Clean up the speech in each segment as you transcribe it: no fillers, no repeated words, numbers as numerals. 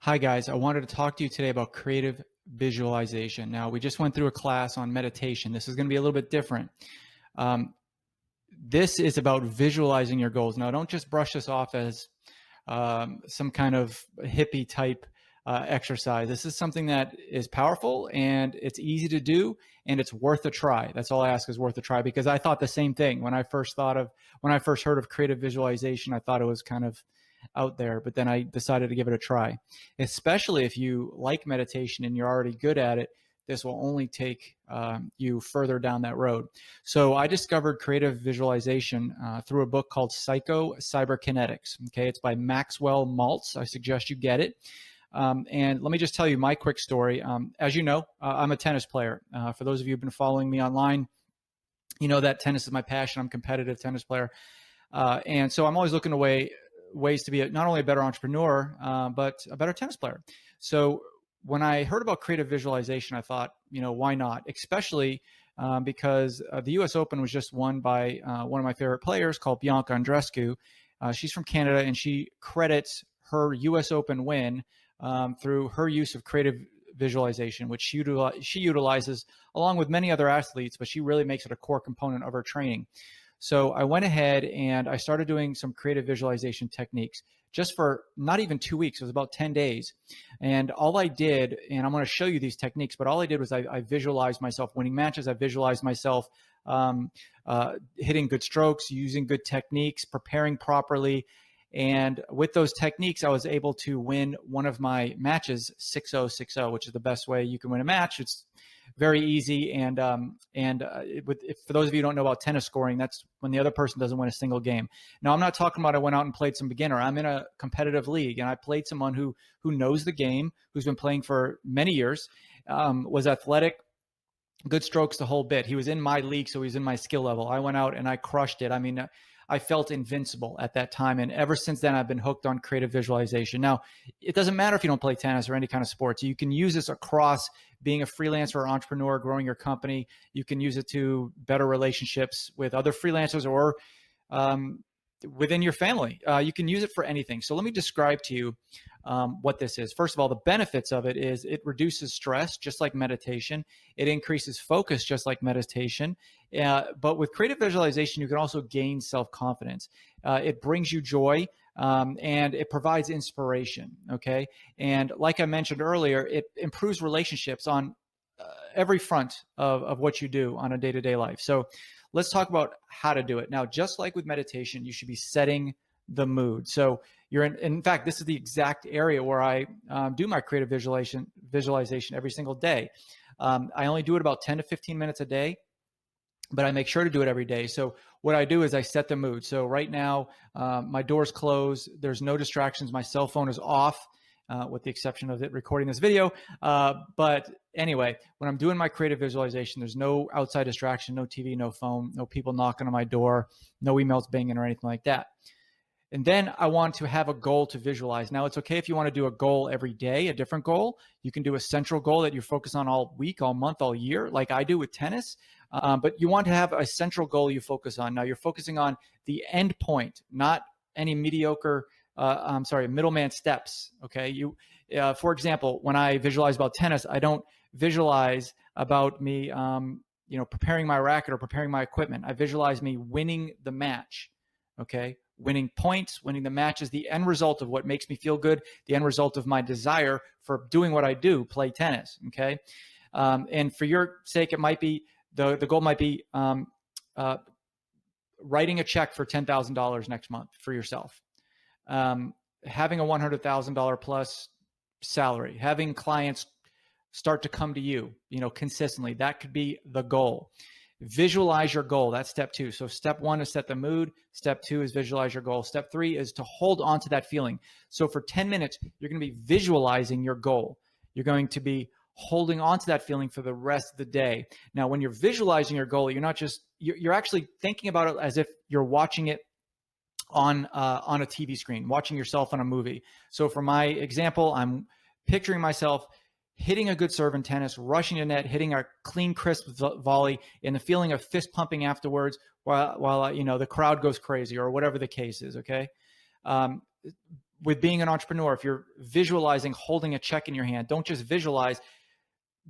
Hi, guys. I wanted to talk to you today about creative visualization. Now, we just went through a class on meditation. This is going to be a little bit different. Um, this is about visualizing your goals. Now, don't just brush this off as some kind of hippie type exercise. This is something that is powerful and it's easy to do and it's worth a try. That's all I ask is worth a try, because I thought the same thing when I first heard of creative visualization. I thought it was kind of out there, but then I decided to give it a try. Especially if you like meditation and you're already good at it, this will only take you further down that road. So I discovered creative visualization through a book called Psycho Cyberkinetics. Okay, it's by Maxwell Maltz. I suggest you get it. And let me just tell you my quick story. As you know, I'm a tennis player. For those of you who've been following me online, you know that tennis is my passion. I'm a competitive tennis player. And so I'm always looking ways to be not only a better entrepreneur, but a better tennis player. So when I heard about creative visualization, I thought, why not? Especially because the U.S. Open was just won by one of my favorite players called Bianca Andreescu. She's from Canada, and she credits her U.S. Open win through her use of creative visualization, which she utilizes along with many other athletes, but she really makes it a core component of her training. So I went ahead and I started doing some creative visualization techniques just for not even 2 weeks. It was about 10 days. And all I did, and I'm going to show you these techniques, but all I did was I visualized myself winning matches. I visualized myself hitting good strokes, using good techniques, preparing properly. And with those techniques, I was able to win one of my matches 6-0, 6-0, which is the best way you can win a match. It's very easy. And for those of you who don't know about tennis scoring, that's when the other person doesn't win a single game. Now, I'm not talking about I went out and played some beginner. I'm in a competitive league, and I played someone who knows the game, who's been playing for many years, was athletic, good strokes, the whole bit. He was in my league, so he was in my skill level. I went out and I crushed it. I mean, I felt invincible at that time. And ever since then, I've been hooked on creative visualization. Now, it doesn't matter if you don't play tennis or any kind of sports. You can use this across being a freelancer or entrepreneur, growing your company. You can use it to better relationships with other freelancers or within your family. You can use it for anything. So let me describe to you what this is. First of all, the benefits of it is it reduces stress, just like meditation. It increases focus, just like meditation. But with creative visualization, you can also gain self-confidence. It brings you joy, and it provides inspiration, okay? And like I mentioned earlier, it improves relationships on every front of what you do on a day-to-day life. So let's talk about how to do it. Now, just like with meditation, you should be setting the mood. So in fact, this is the exact area where I do my creative visualization every single day. I only do it about 10 to 15 minutes a day, but I make sure to do it every day. So what I do is I set the mood. So right now, my door's closed. There's no distractions. My cell phone is off, with the exception of it recording this video. But anyway, when I'm doing my creative visualization, there's no outside distraction, no TV, no phone, no people knocking on my door, no emails binging or anything like that. And then I want to have a goal to visualize. Now, it's okay if you want to do a goal every day, a different goal. You can do a central goal that you focus on all week, all month, all year, like I do with tennis. But you want to have a central goal you focus on. Now, you're focusing on the end point, not any middleman steps. Okay. For example, when I visualize about tennis, I don't visualize about me, preparing my racket or preparing my equipment. I visualize me winning the match. Okay. Winning points, winning the match is the end result of what makes me feel good, the end result of my desire for doing what I do, play tennis, okay? And for your sake, it might be, the goal might be writing a check for $10,000 next month for yourself, having a $100,000 plus salary, having clients start to come to you, consistently. That could be the goal. Visualize your goal. That's step 2. So step 1 is set the mood. Step 2 is visualize your goal. Step 3 is to hold on to that feeling. So for 10 minutes, you're going to be visualizing your goal. You're going to be holding on to that feeling for the rest of the day. Now, when you're visualizing your goal, you're actually thinking about it as if you're watching it on a TV screen, watching yourself on a movie. So for my example, I'm picturing myself hitting a good serve in tennis, rushing a net, hitting a clean, crisp volley, and the feeling of fist pumping afterwards while the crowd goes crazy or whatever the case is, okay? with being an entrepreneur, if you're visualizing holding a check in your hand, don't just visualize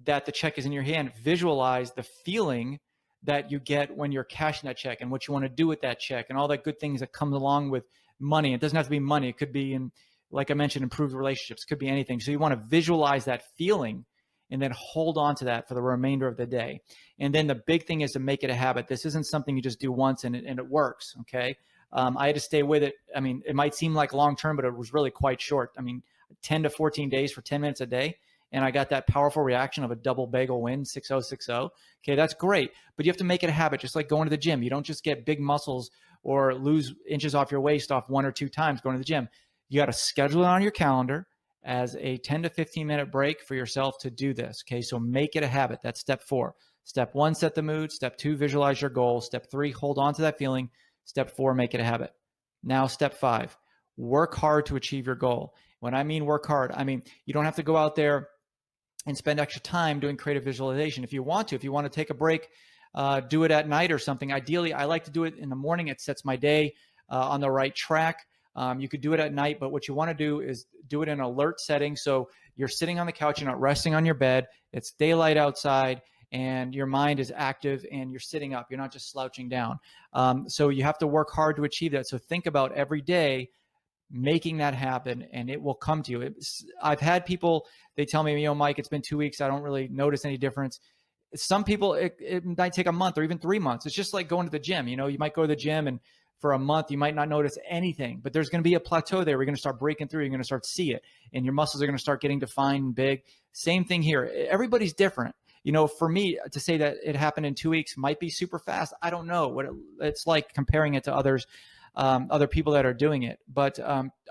that the check is in your hand. Visualize the feeling that you get when you're cashing that check and what you want to do with that check and all the good things that come along with money. It doesn't have to be money. It could be, in, like I mentioned, improved relationships. It could be anything. So you want to visualize that feeling and then hold on to that for the remainder of the day. And then the big thing is to make it a habit. This isn't something you just do once and it works, okay? I had to stay with it. I mean, it might seem like long-term, but it was really quite short. I mean, 10 to 14 days for 10 minutes a day. And I got that powerful reaction of a double bagel win, 6-0-6-0. Okay, that's great. But you have to make it a habit, just like going to the gym. You don't just get big muscles or lose inches off your waist off 1 or 2 times going to the gym. You got to schedule it on your calendar as a 10 to 15 minute break for yourself to do this. Okay, so make it a habit. That's step 4. Step 1, set the mood. Step 2, visualize your goal. Step 3, hold on to that feeling. Step 4, make it a habit. Now, step 5, work hard to achieve your goal. When I mean work hard, I mean you don't have to go out there and spend extra time doing creative visualization. If you want to take a break, do it at night or something. Ideally, I like to do it in the morning. It sets my day on the right track. You could do it at night, but what you want to do is do it in alert setting. So you're sitting on the couch, you're not resting on your bed. It's daylight outside and your mind is active and you're sitting up. You're not just slouching down. So you have to work hard to achieve that. So think about every day making that happen and it will come to you. I've had people, they tell me, Mike, it's been 2 weeks. I don't really notice any difference. Some people, it might take a month or even 3 months. It's just like going to the gym. You might go to the gym and for a month, you might not notice anything, but there's going to be a plateau there. We're going to start breaking through. You're going to start to see it and your muscles are going to start getting defined and big. Same thing here. Everybody's different. For me to say that it happened in 2 weeks might be super fast. I don't know what it's like comparing it to others. Other people that are doing it. But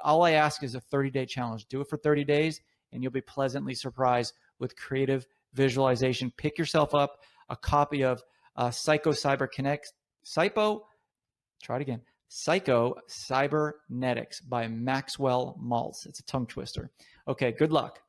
all I ask is a 30-day challenge. Do it for 30 days and you'll be pleasantly surprised with creative visualization. Pick yourself up a copy of Psycho Cybernetics by Maxwell Maltz. It's a tongue twister. Okay, good luck.